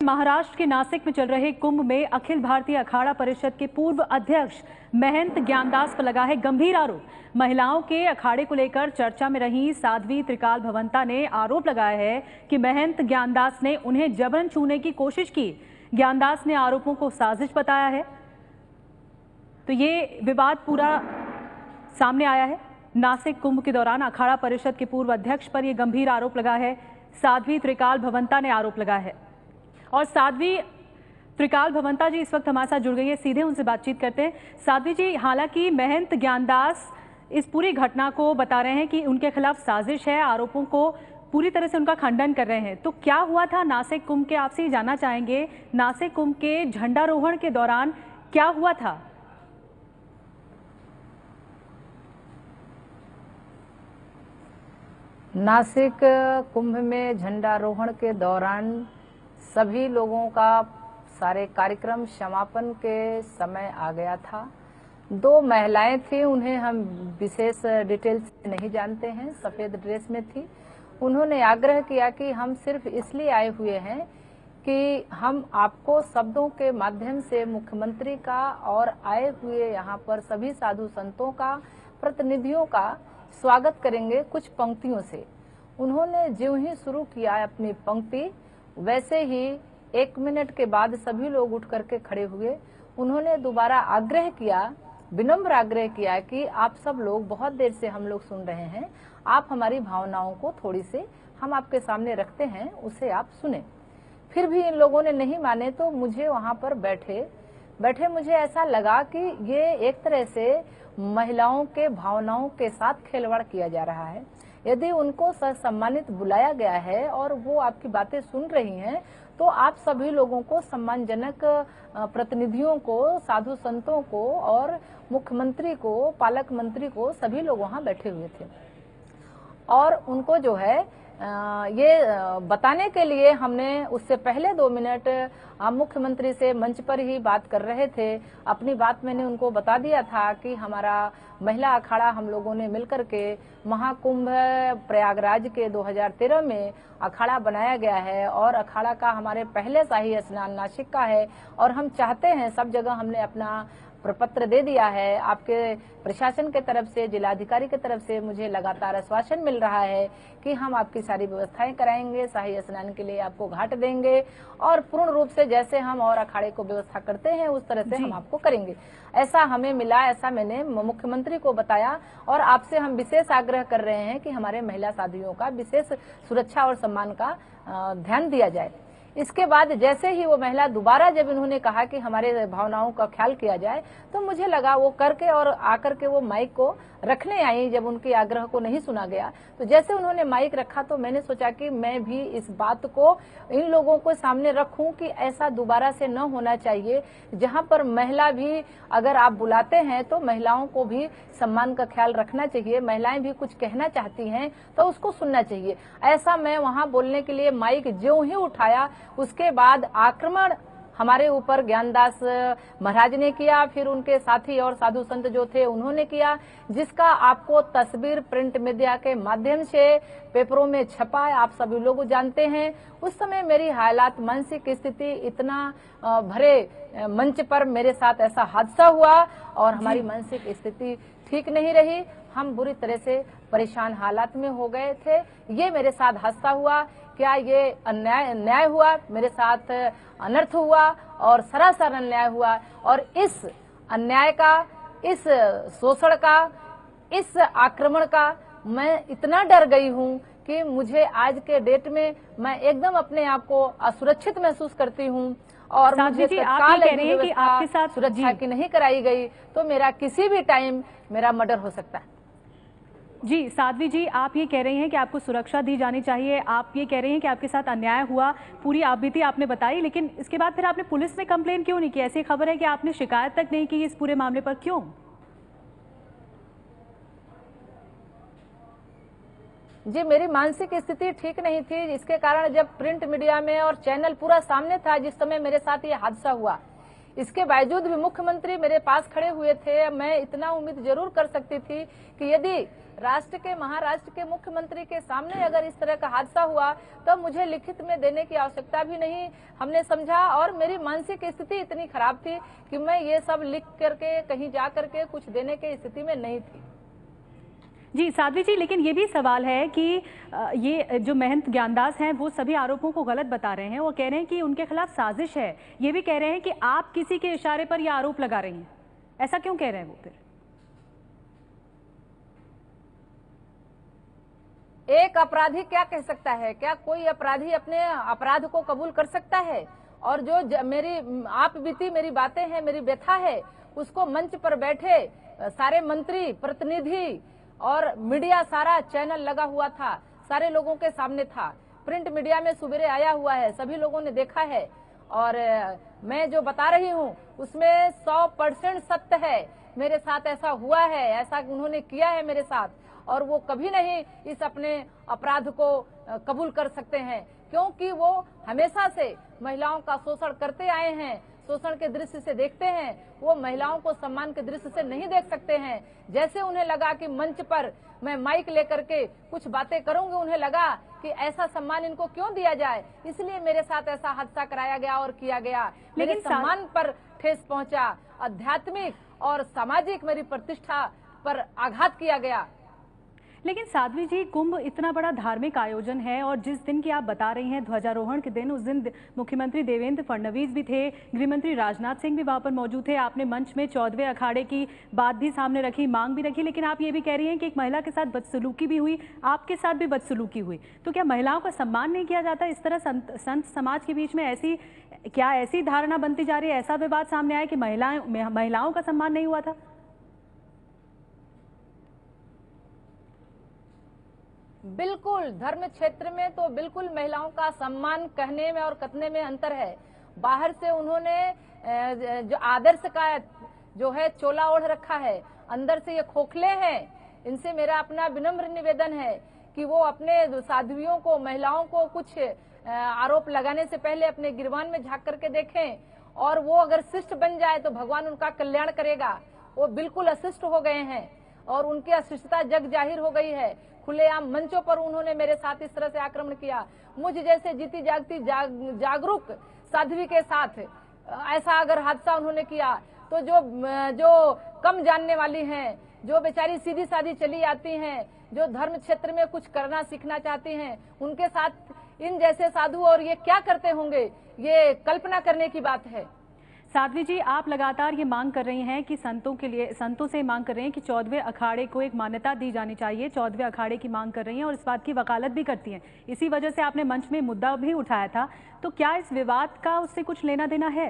महाराष्ट्र के नासिक में चल रहे कुंभ में अखिल भारतीय अखाड़ा परिषद के पूर्व अध्यक्ष महंत ज्ञानदास पर लगा है गंभीर आरोप। महिलाओं के अखाड़े को लेकर चर्चा में रही साध्वी त्रिकाल भवंता ने आरोप लगाया है कि महंत ज्ञानदास ने उन्हें जबरन छूने की कोशिश की। ज्ञानदास ने आरोपों को साजिश बताया है। तो ये विवाद पूरा सामने आया है। नासिक कुंभ के दौरान अखाड़ा परिषद के पूर्व अध्यक्ष पर यह गंभीर आरोप लगा है। साध्वी त्रिकाल भवंता ने आरोप लगाया है और साध्वी त्रिकाल भवंता जी इस वक्त हमारे साथ जुड़ गई है। सीधे उनसे बातचीत करते हैं। साध्वी जी, हालांकि महंत ज्ञानदास इस पूरी घटना को बता रहे हैं कि उनके खिलाफ साजिश है, आरोपों को पूरी तरह से उनका खंडन कर रहे हैं, तो क्या हुआ था नासिक कुंभ के? आपसे ये जानना चाहेंगे, नासिक कुंभ के झंडारोहण के दौरान क्या हुआ था? नासिक कुंभ में झंडारोहण के दौरान सभी लोगों का सारे कार्यक्रम समापन के समय आ गया था। दो महिलाएं थी, उन्हें हम विशेष डिटेल से नहीं जानते हैं, सफेद ड्रेस में थी। उन्होंने आग्रह किया कि हम सिर्फ इसलिए आए हुए हैं कि हम आपको शब्दों के माध्यम से मुख्यमंत्री का और आए हुए यहाँ पर सभी साधु संतों का, प्रतिनिधियों का स्वागत करेंगे कुछ पंक्तियों से। उन्होंने ज्यों ही शुरू किया अपनी पंक्ति, वैसे ही 1 मिनट के बाद सभी लोग उठ करके खड़े हुए। उन्होंने दोबारा आग्रह किया, विनम्र आग्रह किया कि आप सब लोग, बहुत देर से हम लोग सुन रहे हैं, आप हमारी भावनाओं को थोड़ी से हम आपके सामने रखते हैं, उसे आप सुने। फिर भी इन लोगों ने नहीं माने, तो मुझे वहां पर बैठे मुझे ऐसा लगा कि ये एक तरह से महिलाओं के भावनाओं के साथ खिलवाड़ किया जा रहा है। यदि उनको सम्मानित बुलाया गया है और वो आपकी बातें सुन रही हैं, तो आप सभी लोगों को, सम्मानजनक प्रतिनिधियों को, साधु संतों को और मुख्यमंत्री को, पालक मंत्री को, सभी लोग वहां बैठे हुए थे। और उनको जो है ये बताने के लिए हमने उससे पहले 2 मिनट मुख्यमंत्री से मंच पर ही बात कर रहे थे। अपनी बात मैंने उनको बता दिया था कि हमारा महिला अखाड़ा हम लोगों ने मिलकर के महाकुंभ प्रयागराज के 2013 में अखाड़ा बनाया गया है और अखाड़ा का हमारे पहले शाही स्नान नासिक का है और हम चाहते हैं, सब जगह हमने अपना प्रपत्र दे दिया है। आपके प्रशासन के तरफ से, जिलाधिकारी की तरफ से मुझे लगातार आश्वासन मिल रहा है कि हम आपकी सारी व्यवस्थाएं कराएंगे, शाही स्नान के लिए आपको घाट देंगे और पूर्ण रूप से जैसे हम और अखाड़े को व्यवस्था करते हैं उस तरह से हम आपको करेंगे। ऐसा हमें मिला, ऐसा मैंने मुख्यमंत्री को बताया और आपसे हम विशेष आग्रह कर रहे हैं कि हमारे महिला साथियों का विशेष सुरक्षा और सम्मान का ध्यान दिया जाए। इसके बाद जैसे ही वो महिला दोबारा जब इन्होंने कहा कि हमारे भावनाओं का ख्याल किया जाए, तो मुझे लगा वो करके और आकर के वो माइक को रखने आई। जब उनके आग्रह को नहीं सुना गया, तो जैसे उन्होंने माइक रखा तो मैंने सोचा कि मैं भी इस बात को इन लोगों को सामने रखूं कि ऐसा दोबारा से न होना चाहिए। जहां पर महिला भी अगर आप बुलाते हैं तो महिलाओं को भी सम्मान का ख्याल रखना चाहिए। महिलाएं भी कुछ कहना चाहती हैं तो उसको सुनना चाहिए। ऐसा मैं वहां बोलने के लिए माइक ज्यों ही उठाया, उसके बाद आक्रमण हमारे ऊपर ज्ञानदास महाराज ने किया, फिर उनके साथी और साधु संत जो थे उन्होंने किया, जिसका आपको तस्वीर प्रिंट मीडिया के माध्यम से पेपरों में छपा है, आप सभी लोग जानते हैं। उस समय मेरी हालात, मानसिक स्थिति, इतना भरे मंच पर मेरे साथ ऐसा हादसा हुआ और हमारी मानसिक स्थिति ठीक नहीं रही। हम बुरी तरह से परेशान हालात में हो गए थे। ये मेरे साथ हादसा हुआ। क्या ये अन्याय हुआ? मेरे साथ अनर्थ हुआ और सरासर अन्याय हुआ और इस अन्याय का, इस शोषण का, इस आक्रमण का मैं इतना डर गई हूँ कि मुझे आज के डेट में मैं एकदम अपने आप को असुरक्षित महसूस करती हूँ और मुझे तत्काल आपके साथ सुरक्षा की नहीं कराई गई तो मेरा किसी भी टाइम मेरा मर्डर हो सकता है। जी साध्वी जी, आप ये कह रही हैं कि आपको सुरक्षा दी जानी चाहिए, आप ये कह रही हैं कि आपके साथ अन्याय हुआ, पूरी आप बीती आपने बताई, लेकिन इसके बाद फिर आपने पुलिस में कंप्लेन क्यों नहीं की? ऐसी खबर है कि आपने शिकायत तक नहीं की इस पूरे मामले पर, क्यों? जी, मेरी मानसिक स्थिति ठीक नहीं थी, इसके कारण जब प्रिंट मीडिया में और चैनल पूरा सामने था जिस समय मेरे साथ ये हादसा हुआ, इसके बावजूद भी मुख्यमंत्री मेरे पास खड़े हुए थे। मैं इतना उम्मीद जरूर कर सकती थी कि यदि राष्ट्र के, महाराष्ट्र के मुख्यमंत्री के सामने अगर इस तरह का हादसा हुआ तो मुझे लिखित में देने की आवश्यकता भी नहीं हमने समझा, और मेरी मानसिक स्थिति इतनी खराब थी कि मैं ये सब लिख करके कहीं जा करके कुछ देने की स्थिति में नहीं थी। जी साध्वी जी, लेकिन ये भी सवाल है कि ये जो महंत ज्ञानदास हैं वो सभी आरोपों को गलत बता रहे हैं। वो कह रहे हैं कि उनके खिलाफ साजिश है। ये भी कह रहे हैं कि आप किसी के इशारे पर ये आरोप लगा रही हैं। ऐसा क्यों कह रहे हैं वो फिर? एक अपराधी क्या कह सकता है? क्या कोई अपराधी अपने अपराध को कबूल कर सकता है? और जो मेरी आप बीती मेरी बातें हैं, मेरी व्यथा है, उसको मंच पर बैठे सारे मंत्री, प्रतिनिधि और मीडिया, सारा चैनल लगा हुआ था, सारे लोगों के सामने था, प्रिंट मीडिया में सुबेरे आया हुआ है, सभी लोगों ने देखा है। और मैं जो बता रही हूँ उसमें 100% सत्य है। मेरे साथ ऐसा हुआ है, ऐसा उन्होंने किया है मेरे साथ, और वो कभी नहीं इस अपने अपराध को कबूल कर सकते हैं, क्योंकि वो हमेशा से महिलाओं का शोषण करते आए हैं, शोषण के दृश्य से देखते हैं। वो महिलाओं को सम्मान के दृश्य से नहीं देख सकते हैं। जैसे उन्हें लगा कि मंच पर मैं माइक लेकर के कुछ बातें करूंगी, उन्हें लगा कि ऐसा सम्मान इनको क्यों दिया जाए, इसलिए मेरे साथ ऐसा हादसा कराया गया और किया गया। लेकिन सम्मान पर ठेस पहुंचा, आध्यात्मिक और सामाजिक मेरी प्रतिष्ठा पर आघात किया गया। लेकिन साध्वी जी, कुंभ इतना बड़ा धार्मिक आयोजन है और जिस दिन की आप बता रही हैं ध्वजारोहण के दिन, उस दिन मुख्यमंत्री देवेंद्र फडणवीस भी थे, गृहमंत्री राजनाथ सिंह भी वहां पर मौजूद थे। आपने मंच में 14वें अखाड़े की बात भी सामने रखी, मांग भी रखी, लेकिन आप ये भी कह रही हैं कि एक महिला के साथ बदसलूकी भी हुई, आपके साथ भी बदसलूकी हुई। तो क्या महिलाओं का सम्मान नहीं किया जाता? इस तरह संत समाज के बीच में ऐसी धारणा बनती जा रही है, ऐसा विवाद सामने आया कि महिलाओं का सम्मान नहीं हुआ था? बिल्कुल, धर्म क्षेत्र में तो बिल्कुल महिलाओं का सम्मान कहने में और कथने में अंतर है। बाहर से उन्होंने जो आदर्श का जो है चोला ओढ़ रखा है, अंदर से ये खोखले हैं। इनसे मेरा अपना विनम्र निवेदन है कि वो अपने साध्वियों को, महिलाओं को कुछ आरोप लगाने से पहले अपने गिरबान में झांक करके देखें, और वो अगर शिष्ट बन जाए तो भगवान उनका कल्याण करेगा। वो बिल्कुल अशिष्ट हो गए हैं और उनकी अशिष्टता जग जाहिर हो गई है। खुलेआम मंचों पर उन्होंने मेरे साथ इस तरह से आक्रमण किया। मुझ जैसे जीती जागती जागरूक साध्वी के साथ ऐसा अगर हादसा उन्होंने किया तो जो कम जानने वाली हैं, जो बेचारी सीधी सादी चली आती हैं, जो धर्म क्षेत्र में कुछ करना सीखना चाहती हैं, उनके साथ इन जैसे साधु और ये क्या करते होंगे, ये कल्पना करने की बात है। साध्वी जी, आप लगातार ये मांग कर रही हैं कि संतों से मांग कर रहे हैं कि 14वें अखाड़े को एक मान्यता दी जानी चाहिए, 14वें अखाड़े की मांग कर रही हैं और इस बात की वकालत भी करती हैं। इसी वजह से आपने मंच में मुद्दा भी उठाया था। तो क्या इस विवाद का उससे कुछ लेना देना है?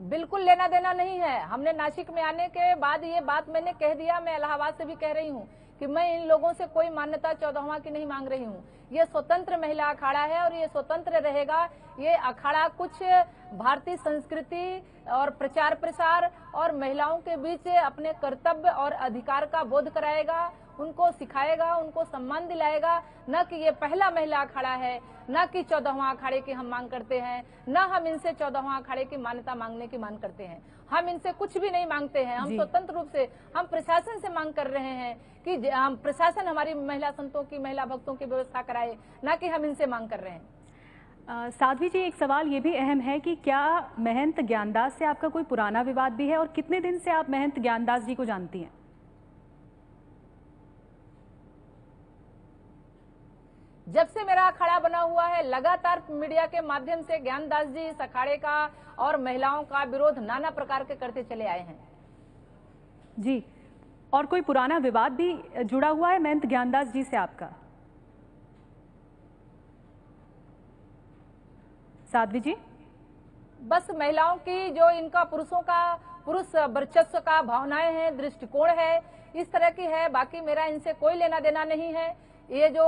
बिल्कुल लेना देना नहीं है। हमने नासिक में आने के बाद ये बात मैंने कह दिया, मैं इलाहाबाद से भी कह रही हूँ कि मैं इन लोगों से कोई मान्यता 14वां की नहीं मांग रही हूँ। ये स्वतंत्र महिला अखाड़ा है और ये स्वतंत्र रहेगा। ये अखाड़ा कुछ भारतीय संस्कृति और प्रचार प्रसार और महिलाओं के बीच अपने कर्तव्य और अधिकार का बोध कराएगा, उनको सिखाएगा, उनको सम्मान दिलाएगा। न कि ये पहला महिला अखाड़ा है, न कि 14वां अखाड़े की हम मांग करते हैं, न हम इनसे 14वां अखाड़े की मान्यता मांगने की मांग करते हैं। हम इनसे कुछ भी नहीं मांगते हैं। हम स्वतंत्र रूप से हम प्रशासन से मांग कर रहे हैं कि हम प्रशासन हमारी महिला संतों की, महिला भक्तों की व्यवस्था कराए, न कि हम इनसे मांग कर रहे हैं। साध्वी जी, एक सवाल ये भी अहम है कि क्या महंत ज्ञानदास से आपका कोई पुराना विवाद भी है और कितने दिन से आप महंत ज्ञानदास जी को जानती हैं? जब से मेरा अखाड़ा बना हुआ है, लगातार मीडिया के माध्यम से ज्ञानदास जी इस अखाड़े का और महिलाओं का विरोध नाना प्रकार के करते चले आए हैं। जी, और कोई पुराना विवाद भी जुड़ा हुआ है महंत ज्ञानदास जी से आपका? साध्वी जी, बस महिलाओं की जो इनका पुरुष वर्चस्व का भावनाएं हैं, दृष्टिकोण है, इस तरह की है। बाकी मेरा इनसे कोई लेना देना नहीं है। ये जो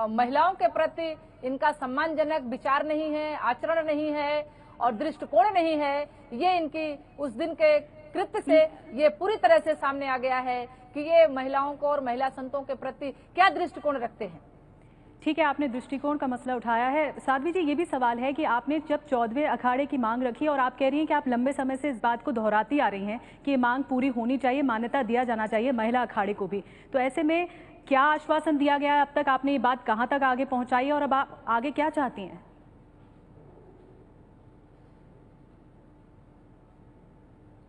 महिलाओं के प्रति इनका सम्मानजनक विचार नहीं है, आचरण नहीं है और दृष्टिकोण नहीं है, ये इनकी उस दिन के कृत्य से ये पूरी तरह से सामने आ गया है कि ये महिलाओं को और महिला संतों के प्रति क्या दृष्टिकोण रखते हैं। ठीक है, आपने दृष्टिकोण का मसला उठाया है। साध्वी जी, ये भी सवाल है कि आपने जब 14वें अखाड़े की मांग रखी और आप कह रही हैं कि आप लंबे समय से इस बात को दोहराती आ रही हैं कि ये मांग पूरी होनी चाहिए, मान्यता दिया जाना चाहिए महिला अखाड़े को भी, तो ऐसे में क्या आश्वासन दिया गया है अब तक? आपने ये बात कहाँ तक आगे पहुंचाई और अब आप आगे क्या चाहती हैं?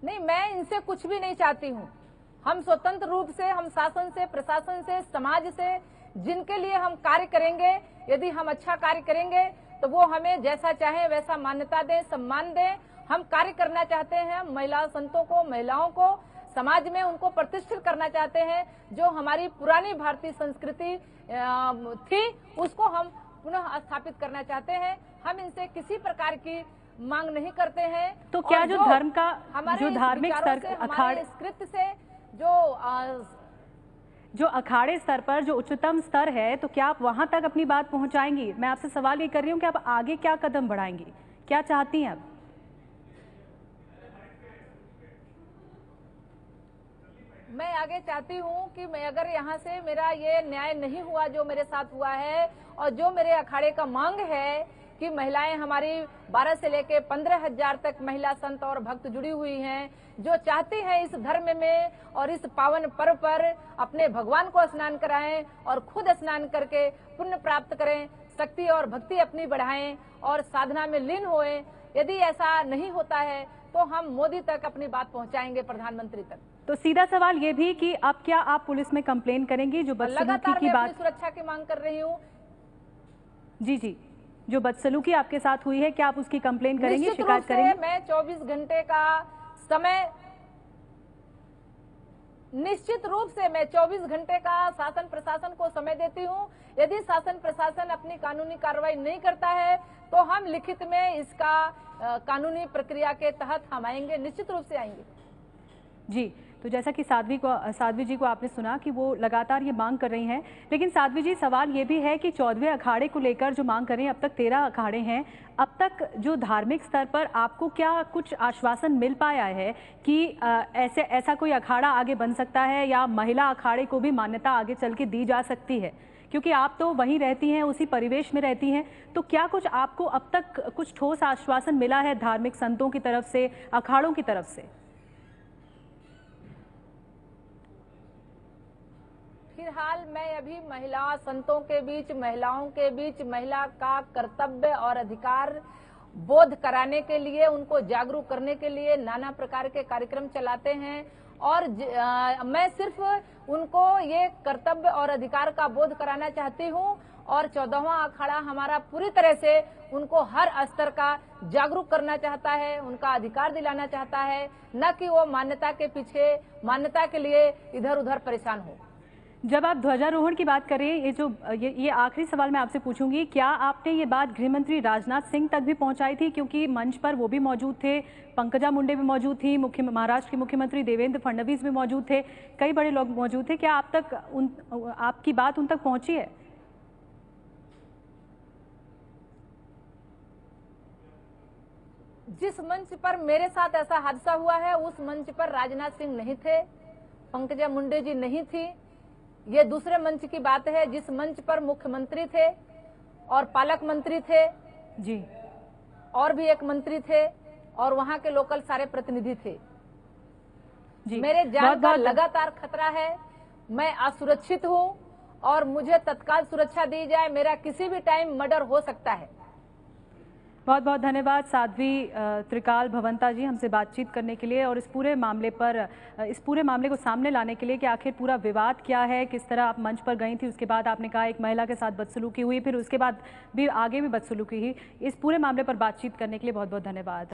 नहीं, मैं इनसे कुछ भी नहीं चाहती हूँ। हम स्वतंत्र रूप से, हम शासन से, प्रशासन से, समाज से, जिनके लिए हम कार्य करेंगे, यदि हम अच्छा कार्य करेंगे तो वो हमें जैसा चाहे वैसा मान्यता दें, सम्मान दें। हम कार्य करना चाहते हैं, महिला संतों को, महिलाओं को समाज में उनको प्रतिष्ठित करना चाहते हैं। जो हमारी पुरानी भारतीय संस्कृति थी उसको हम पुनः स्थापित करना चाहते हैं। हम इनसे किसी प्रकार की मांग नहीं करते हैं। तो क्या जो धर्म का, जो धार्मिक स्तर अखाड़े स्कृत से जो अखाड़े स्तर पर जो उच्चतम स्तर है, तो क्या आप वहां तक अपनी बात पहुंचाएंगी? मैं आपसे सवाल ये कर रही हूँ कि आप आगे क्या कदम बढ़ाएंगी, क्या चाहती हैं अब? मैं आगे चाहती हूँ कि मैं अगर यहाँ से मेरा ये न्याय नहीं हुआ जो मेरे साथ हुआ है, और जो मेरे अखाड़े का मांग है कि महिलाएं हमारी 12 से लेके 15,000 तक महिला संत और भक्त जुड़ी हुई हैं, जो चाहती हैं इस धर्म में और इस पावन पर्व पर अपने भगवान को स्नान कराएं और खुद स्नान करके पुण्य प्राप्त करें, शक्ति और भक्ति अपनी बढ़ाएं और साधना में लीन होएं। यदि ऐसा नहीं होता है तो हम मोदी तक अपनी बात पहुंचाएंगे, प्रधानमंत्री तक। तो सीधा सवाल ये भी कि अब क्या आप पुलिस में कंप्लेन करेंगी? जो बदसलूकी की बात, सुरक्षा की मांग कर रही हूँ। जी जी, जो बदसलूकी आपके साथ हुई है, क्या आप उसकी कंप्लेन करेंगे, शिकायत करेंगे? मैं 24 घंटे का समय, निश्चित रूप से मैं 24 घंटे का शासन प्रशासन को समय देती हूँ। यदि शासन प्रशासन अपनी कानूनी कार्रवाई नहीं करता है तो हम लिखित में इसका कानूनी प्रक्रिया के तहत हम आएंगे, निश्चित रूप से आएंगे। जी, तो जैसा कि साध्वी जी को आपने सुना कि वो लगातार ये मांग कर रही हैं, लेकिन साध्वी जी, सवाल ये भी है कि 14वें अखाड़े को लेकर जो मांग कर रही हैं, अब तक 13 अखाड़े हैं, अब तक जो धार्मिक स्तर पर आपको क्या कुछ आश्वासन मिल पाया है कि ऐसा कोई अखाड़ा आगे बन सकता है या महिला अखाड़े को भी मान्यता आगे चल के दी जा सकती है? क्योंकि आप तो वहीं रहती हैं, उसी परिवेश में रहती हैं, तो क्या कुछ आपको अब तक कुछ ठोस आश्वासन मिला है धार्मिक संतों की तरफ से, अखाड़ों की तरफ से? फिलहाल मैं अभी महिला संतों के बीच, महिलाओं के बीच महिला का कर्तव्य और अधिकार बोध कराने के लिए, उनको जागरूक करने के लिए नाना प्रकार के कार्यक्रम चलाते हैं और मैं सिर्फ उनको ये कर्तव्य और अधिकार का बोध कराना चाहती हूँ और 14वां अखाड़ा हमारा पूरी तरह से उनको हर स्तर का जागरूक करना चाहता है, उनका अधिकार दिलाना चाहता है, न कि वो मान्यता के पीछे, मान्यता के लिए इधर उधर परेशान हो। जब आप ध्वजारोहण की बात कर रहे हैं, ये आखिरी सवाल मैं आपसे पूछूंगी, क्या आपने ये बात गृह मंत्री राजनाथ सिंह तक भी पहुंचाई थी? क्योंकि मंच पर वो भी मौजूद थे, पंकजा मुंडे भी मौजूद थी, महाराष्ट्र के मुख्यमंत्री देवेंद्र फडणवीस भी मौजूद थे, कई बड़े लोग मौजूद थे। क्या आपकी बात उन तक पहुंची है? जिस मंच पर मेरे साथ ऐसा हादसा हुआ है उस मंच पर राजनाथ सिंह नहीं थे, पंकजा मुंडे जी नहीं थी। ये दूसरे मंच की बात है जिस मंच पर मुख्यमंत्री थे और पालक मंत्री थे जी, और भी एक मंत्री थे और वहां के लोकल सारे प्रतिनिधि थे जी। मेरे जान का लगातार खतरा है, मैं असुरक्षित हूं और मुझे तत्काल सुरक्षा दी जाए, मेरा किसी भी टाइम मर्डर हो सकता है। बहुत बहुत धन्यवाद साध्वी त्रिकाल भवंता जी, हमसे बातचीत करने के लिए और इस पूरे मामले को सामने लाने के लिए कि आखिर पूरा विवाद क्या है, किस तरह आप मंच पर गई थी, उसके बाद आपने कहा एक महिला के साथ बदसलूकी हुई, फिर उसके बाद भी आगे भी बदसलूकी हुई। इस पूरे मामले पर बातचीत करने के लिए बहुत बहुत धन्यवाद।